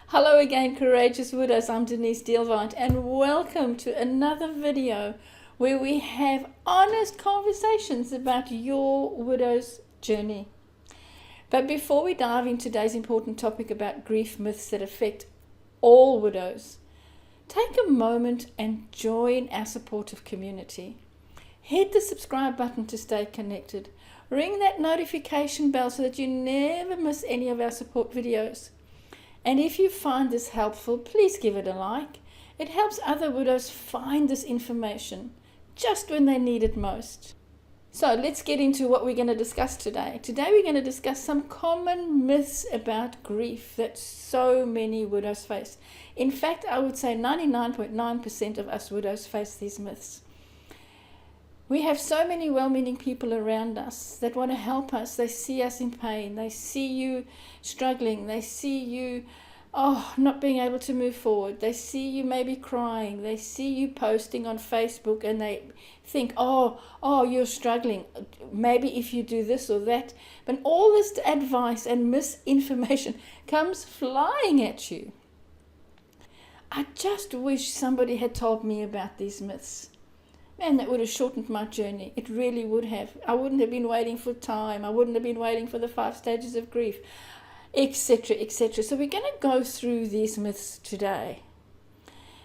Hello again, courageous widows. I'm Denise Deelwant, and welcome to another video where we have honest conversations about your widow's journey. But before we dive into today's important topic about grief myths that affect all widows, take a moment and join our supportive community. Hit the subscribe button to stay connected. Ring that notification bell so that you never miss any of our support videos. And if you find this helpful, please give it a like. It helps other widows find this information just when they need it most. So let's get into what we're going to discuss today. Today we're going to discuss some common myths about grief that so many widows face. In fact, I would say 99.9% of us widows face these myths. We have so many well-meaning people around us that want to help us. They see us in pain. They see you struggling. They see you not being able to move forward. They see you maybe crying. They see you posting on Facebook and they think, you're struggling. Maybe if you do this or that. But all this advice and misinformation comes flying at you. I just wish somebody had told me about these myths. Man, that would have shortened my journey. It really would have. I wouldn't have been waiting for time. I wouldn't have been waiting for the 5 stages of grief, etc., etc. So we're going to go through these myths today.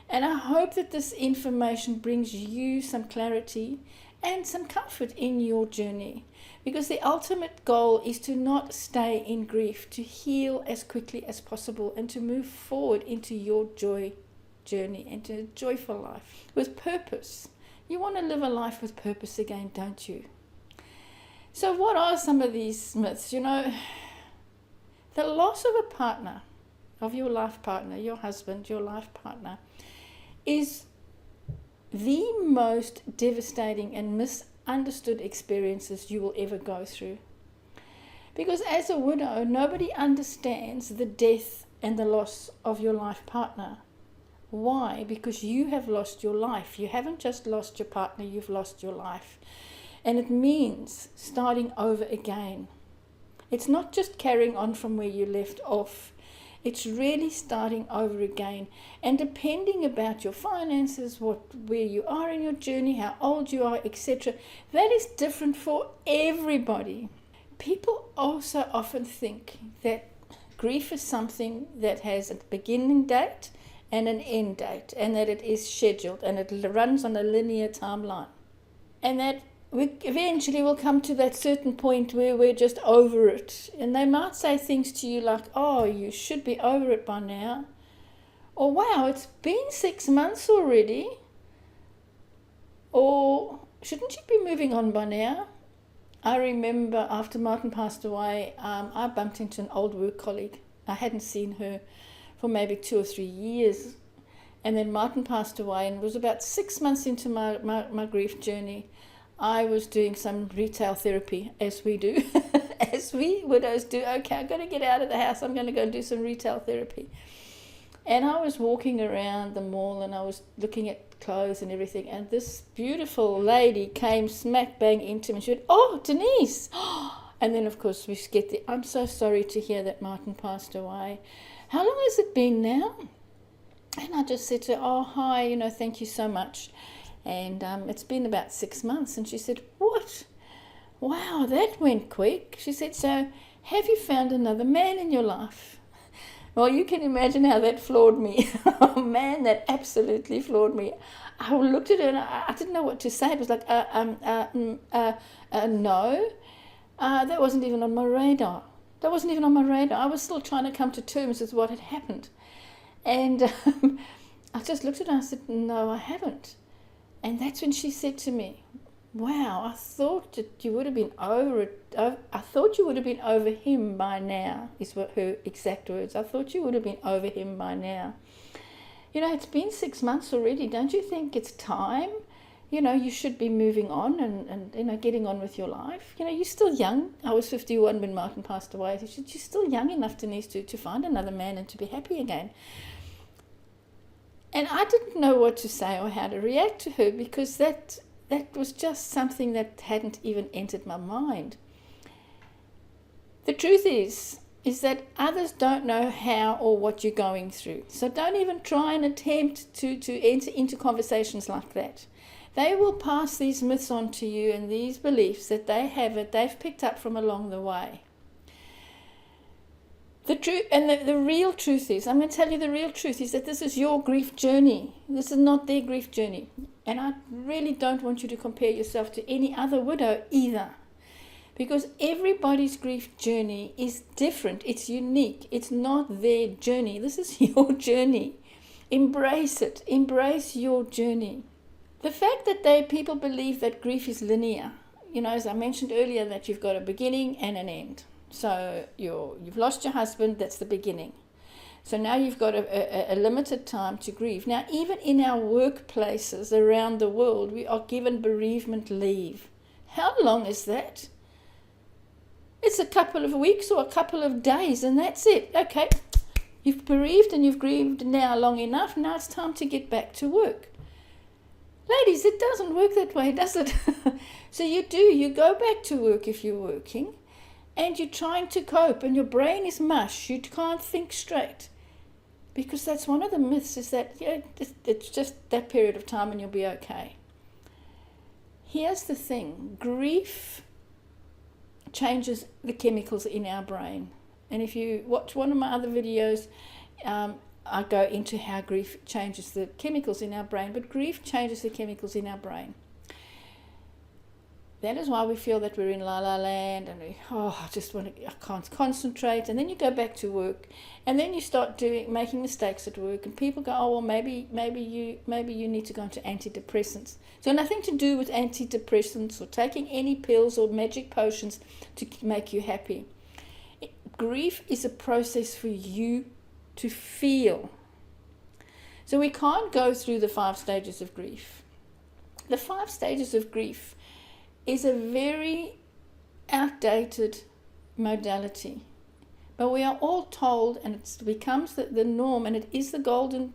And I hope that this information brings you some clarity and some comfort in your journey. Because the ultimate goal is to not stay in grief, to heal as quickly as possible and to move forward into your joy journey, into a joyful life with purpose. You want to live a life with purpose again, don't you? So what are some of these myths? You know, the loss of a partner, of your life partner, your husband, your life partner, is the most devastating and misunderstood experiences you will ever go through. Because as a widow, nobody understands the death and the loss of your life partner. Why? Because you have lost your life. You haven't just lost your partner, you've lost your life. And it means starting over again. It's not just carrying on from where you left off. It's really starting over again. And depending about your finances, where you are in your journey, how old you are, etc., that is different for everybody. People also often think that grief is something that has a beginning date and an end date, and that it is scheduled and it runs on a linear timeline, and that we eventually will come to that certain point where we're just over it. And they might say things to you like, you should be over it by now, or wow, it's been 6 months already, or shouldn't you be moving on by now? I remember after Martin passed away, I bumped into an old work colleague. I hadn't seen her for maybe 2 or 3 years. And then Martin passed away, and it was about 6 months into my grief journey. I was doing some retail therapy, as we do, as we widows do. Okay, I've got to get out of the house. I'm going to go and do some retail therapy. And I was walking around the mall and I was looking at clothes and everything. And this beautiful lady came smack bang into me. And she went, "Oh, Denise." And then, of course, we get the, "I'm so sorry to hear that Martin passed away. How long has it been now?" And I just said to her, "Oh, hi, thank you so much. And it's been about 6 months." And she said, "What? Wow, that went quick." She said, "So have you found another man in your life?" Well, you can imagine how that floored me. Oh, man, that absolutely floored me. I looked at her and I didn't know what to say. It was like, no. That wasn't even on my radar. I was still trying to come to terms with what had happened. And I just looked at her and I said, "No, I haven't." And that's when she said to me, "Wow, I thought that you would have been over it. I thought you would have been over him by now," is what her exact words. "I thought you would have been over him by now. It's been 6 months already. Don't you think it's time? You should be moving on and getting on with your life. You're still young." I was 51 when Martin passed away. She said, "You're still young enough, Denise, to find another man and to be happy again." And I didn't know what to say or how to react to her, because that was just something that hadn't even entered my mind. The truth is, is that others don't know how or what you're going through. So don't even try and attempt to enter into conversations like that. They will pass these myths on to you and these beliefs that they've picked up from along the way. The truth and the real truth is, I'm going to tell you the real truth is that this is your grief journey. This is not their grief journey. And I really don't want you to compare yourself to any other widow either. Because everybody's grief journey is different. It's unique. It's not their journey. This is your journey. Embrace it. Embrace your journey. The fact that people believe that grief is linear, as I mentioned earlier, that you've got a beginning and an end. So you've lost your husband, that's the beginning. So now you've got a limited time to grieve. Now, even in our workplaces around the world, we are given bereavement leave. How long is that? It's a couple of weeks or a couple of days, and that's it. Okay, you've bereaved and you've grieved now long enough. Now it's time to get back to work. Ladies, it doesn't work that way, does it? So you go back to work if you're working, and you're trying to cope, and your brain is mush. You can't think straight. Because that's one of the myths, is that it's just that period of time and you'll be okay. Here's the thing. Grief changes the chemicals in our brain. And if you watch one of my other videos, I go into how grief changes the chemicals in our brain. But grief changes the chemicals in our brain. That is why we feel that we're in la la land and I can't concentrate. And then you go back to work, and then you start making mistakes at work, and people go, oh well, maybe you need to go into antidepressants. So nothing to do with antidepressants or taking any pills or magic potions to make you happy. Grief is a process for you to feel. So we can't go through the 5 stages of grief. The 5 stages of grief is a very outdated modality. But we are all told, and it becomes the norm, and it is the golden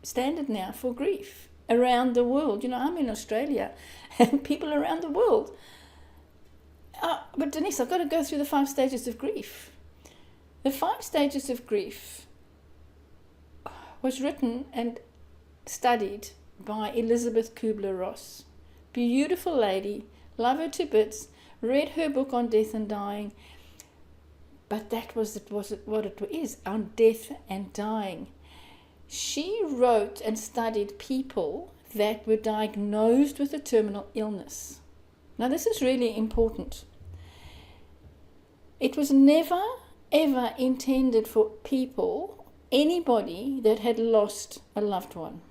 standard now for grief around the world. I'm in Australia, and people around the world. But Denise, I've got to go through the 5 stages of grief. The 5 stages of grief was written and studied by Elizabeth Kubler-Ross. Beautiful lady, love her to bits, read her book on death and dying, but that was what it is, on death and dying. She wrote and studied people that were diagnosed with a terminal illness. Now this is really important. It was never ever intended for anybody that had lost a loved one.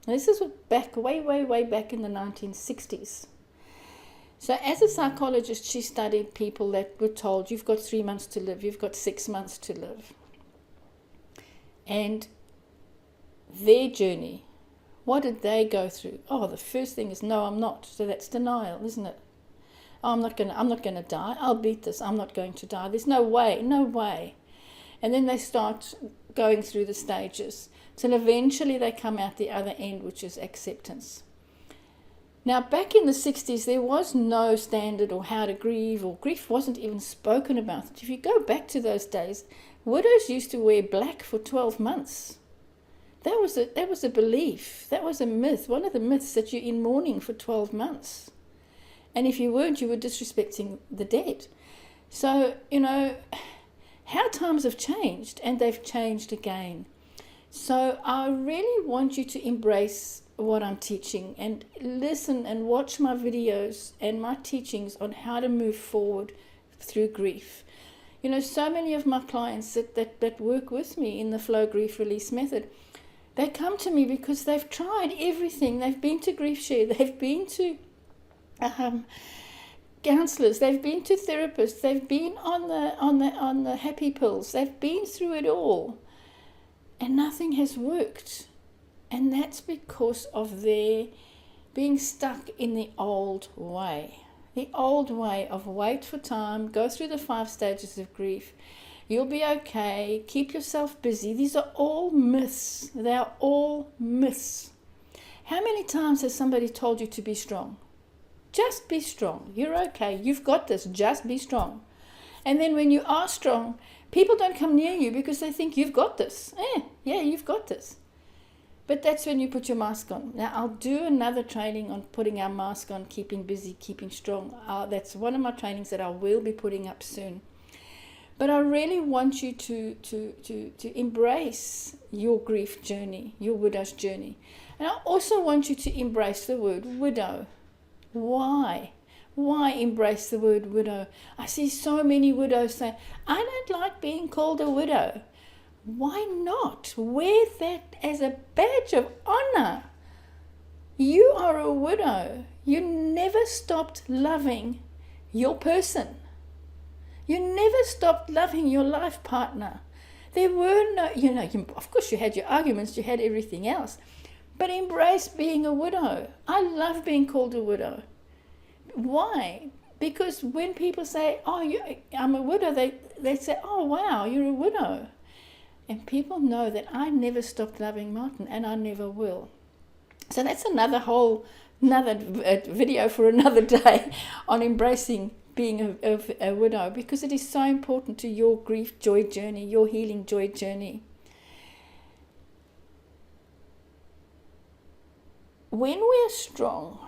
This is way back in the 1960s. So as a psychologist, she studied people that were told, you've got 3 months to live, you've got 6 months to live. And their journey, what did they go through? Oh, the first thing is, no, I'm not. So that's denial, isn't it? Oh, I'm not going to die. I'll beat this. I'm not going to die. There's no way. And then they start going through the stages till eventually they come out the other end, which is acceptance. Now, back in the 60s, there was no standard or how to grieve, or grief wasn't even spoken about. If you go back to those days, widows used to wear black for 12 months. That was a belief. That was a myth. One of the myths, that you're in mourning for 12 months. And if you weren't, you were disrespecting the dead. So, how times have changed, and they've changed again. So I really want you to embrace what I'm teaching and listen and watch my videos and my teachings on how to move forward through grief. So many of my clients that work with me in the Flow Grief Release Method, they come to me because they've tried everything. They've been to Grief Share, they've been to counselors, they've been to therapists, they've been on the happy pills, they've been through it all, and nothing has worked. And that's because of their being stuck in the old way. The old way of wait for time, go through the 5 stages of grief. You'll be okay, keep yourself busy. These are all myths. They are all myths. How many times has somebody told you to be strong? Just be strong. You're okay. You've got this. Just be strong. And then when you are strong, people don't come near you because they think you've got this. Yeah, you've got this. But that's when you put your mask on. Now, I'll do another training on putting our mask on, keeping busy, keeping strong. That's one of my trainings that I will be putting up soon. But I really want you to embrace your grief journey, your widow's journey. And I also want you to embrace the word widow. Why? Why embrace the word widow? I see so many widows say, I don't like being called a widow. Why not? Wear that as a badge of honor. You are a widow. You never stopped loving your person. You never stopped loving your life partner. There were no, of course you had your arguments, you had everything else, but embrace being a widow. I love being called a widow. Why? Because when people say, I'm a widow, they say, oh, wow, you're a widow. And people know that I never stopped loving Martin, and I never will. So that's another video for another day on embracing being a widow, because it is so important to your grief joy journey, your healing joy journey. When we're strong,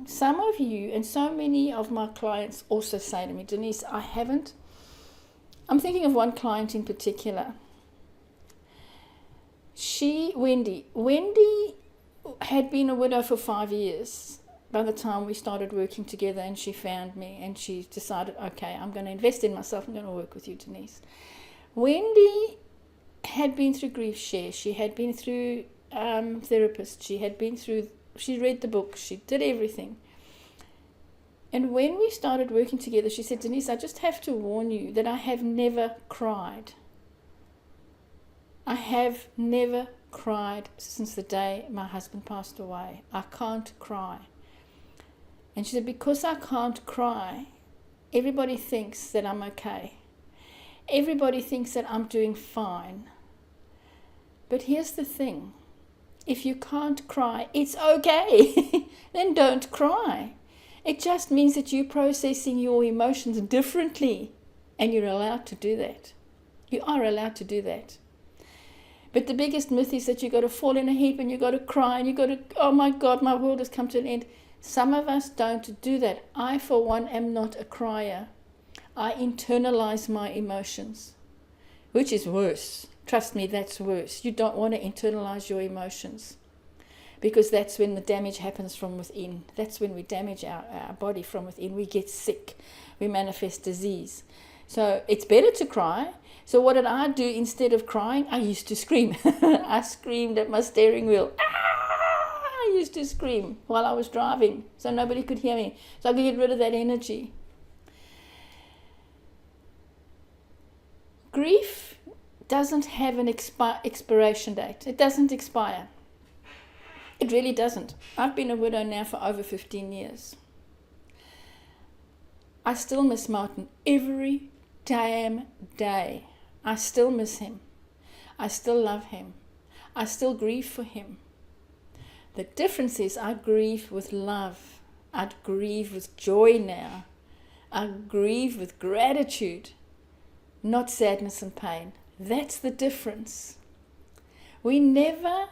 some of you and so many of my clients also say to me, Denise, I'm thinking of one client in particular. Wendy had been a widow for 5 years by the time we started working together, and she found me and she decided, okay, I'm going to invest in myself, I'm going to work with you, Denise. Wendy had been through grief share, she had been through therapists, she read the book, she did everything. And when we started working together, she said, Denise, I just have to warn you that I have never cried. I have never cried since the day my husband passed away. I can't cry. And she said, because I can't cry, everybody thinks that I'm okay. Everybody thinks that I'm doing fine. But here's the thing. If you can't cry, it's okay. Then don't cry. It just means that you're processing your emotions differently, and you're allowed to do that. You are allowed to do that. But the biggest myth is that you've got to fall in a heap and you've got to cry and you've got to, oh my God, my world has come to an end. Some of us don't do that. I, for one, am not a crier. I internalize my emotions, which is worse. Trust me, that's worse. You don't want to internalize your emotions, because that's when the damage happens from within. That's when we damage our body from within. We get sick. We manifest disease. So it's better to cry. So what did I do instead of crying? I used to scream. I screamed at my steering wheel. I used to scream while I was driving so nobody could hear me. So I could get rid of that energy. Grief doesn't have an expiration date. It doesn't expire. It really doesn't. I've been a widow now for over 15 years. I still miss Martin every damn day. I still miss him. I still love him. I still grieve for him. The difference is I grieve with love. I grieve with joy now. I grieve with gratitude, not sadness and pain. That's the difference. We never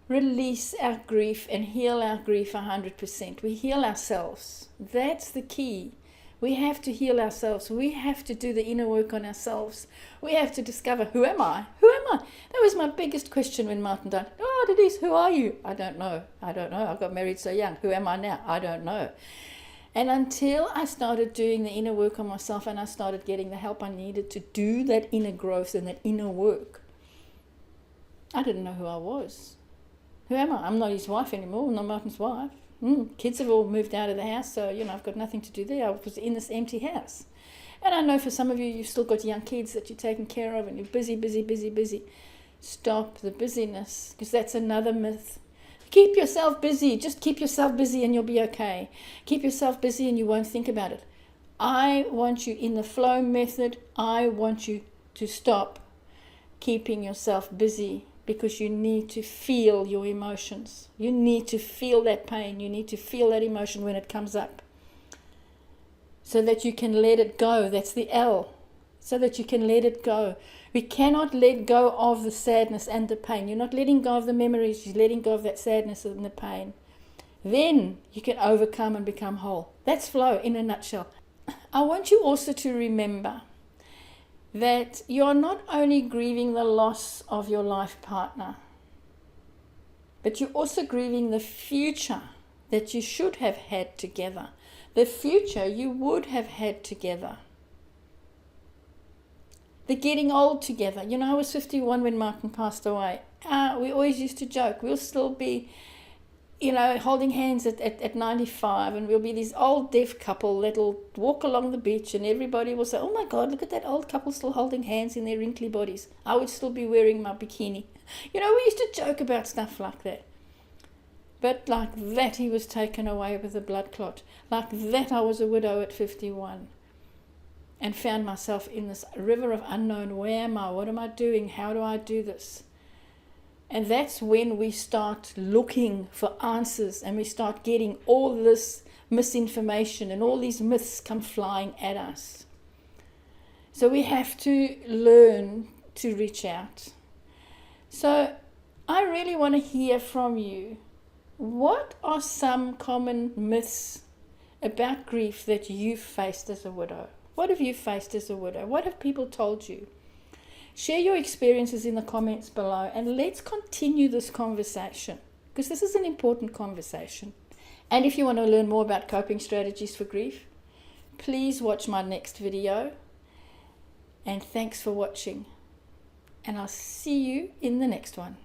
release our grief and heal our grief 100%. We heal ourselves. That's the key. We have to heal ourselves. We have to do the inner work on ourselves. We have to discover, who am I? Who am I? That was my biggest question when Martin died. Oh, Denise, who are you? I don't know. I got married so young. Who am I now? I don't know. And until I started doing the inner work on myself and I started getting the help I needed to do that inner growth and that inner work, I didn't know who I was. Who am I? I'm not his wife anymore. I'm not Martin's wife. Kids have all moved out of the house, so, I've got nothing to do there. I was in this empty house. And I know for some of you, you've still got young kids that you're taking care of and you're busy. Stop the busyness, because that's another myth. Keep yourself busy. Just keep yourself busy and you'll be okay. Keep yourself busy and you won't think about it. I want you, in the flow method, I want you to stop keeping yourself busy, because you need to feel your emotions. You need to feel that pain. You need to feel that emotion when it comes up. so that you can let it go. That's the L. So that you can let it go. We cannot let go of the sadness and the pain. You're not letting go of the memories. You're letting go of that sadness and the pain. Then you can overcome and become whole. That's flow in a nutshell. I want you also to remember that you are not only grieving the loss of your life partner, but you're also grieving the future that you should have had together, the future you would have had together, the getting old together. You know, I was 51 when Martin passed away. We always used to joke, we'll still be, you know, holding hands at 95, and we'll be this old deaf couple that'll walk along the beach, and everybody will say, oh my God, look at that old couple still holding hands in their wrinkly bodies. I would still be wearing my bikini. You know, we used to joke about stuff like that. But like that, he was taken away with a blood clot. Like that, I was a widow at 51 and found myself in this river of unknown. Where am I? What am I doing? How do I do this? And that's when we start looking for answers, and we start getting all this misinformation, and all these myths come flying at us. So we have to learn to reach out. So I really want to hear from you. What are some common myths about grief that you've faced as a widow? What have you faced as a widow? What have people told you? Share your experiences in the comments below, and let's continue this conversation, because this is an important conversation. And if you want to learn more about coping strategies for grief, please watch my next video. And thanks for watching. And I'll see you in the next one.